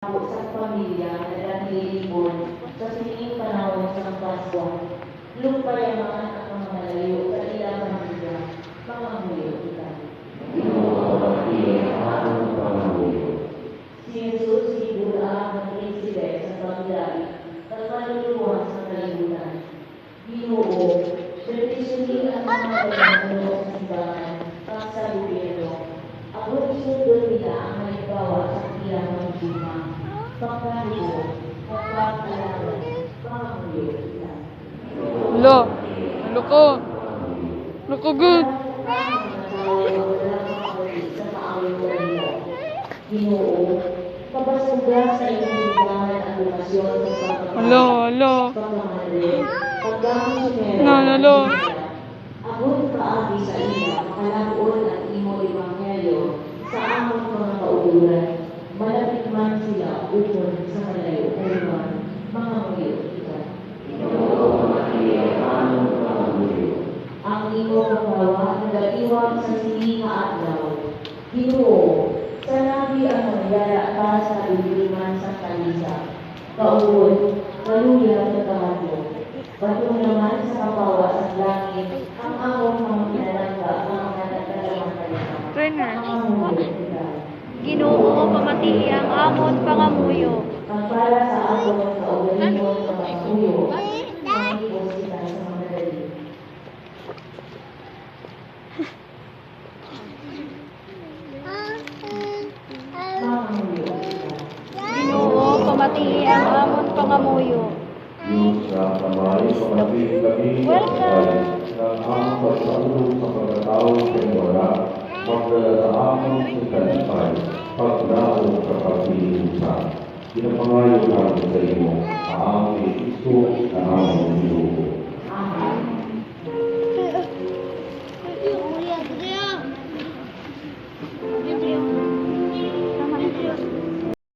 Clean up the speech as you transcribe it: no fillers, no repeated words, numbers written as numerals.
Ako sa pamilya na nililibon sa sining panahon sa Pasko. Lumpayaman at mga malayo sa ilang pamilya, mga muyo kita. Si Jesus higulaan ng prinsipes sa pagdari at maluluwas sa kalibutan. Ginoo, pertisyonin ang mga pagkakulo sa simbahan at sa gobyerno. Ako isundot nila ang halimbawa sa ilang pagdima. Pagkakulo at pagkalaman, mga muyo kita. Lo, ano ko? Ano ko good? Ginoo, pabasuga sa iyong simbahan ang bukasyon sa Alo, alo. Lo. Abot kaagi sa iya, makalaon ang imo ebanghelyo sa among mga kauturan. Malapit man sila upon sa malayo kailan, mga muyo kita. Ang imo paggawa nagaiwag sa sining nga adlaw. Ginoo, sa nabi ang magyara ka sa kaluliman sa kanisa. Kauod, kaluya sa kamadyo. Batong naman sa kapawa sa langit, ang among mga pinalangga, ang mga nagdalaman kanisa. Trainer. Mga muyo kita. Ginoo, pamati ang amon pangamuyo. Ang para sa aton ang kaugalingon ng mga muyo, ang ibos kita sa mga dali. Mga muyo kita. Ginoo, pamati ang amon pangamuyo. Yung sa kamay, pagkabig kami ng ang pagsaulog sa pagkatao sa wala, magdala sa among sikalipay, paglaong sa pagpilihusan. Pinapangayo namin sa iyo, ang aming Kristo, ang aming Diyos.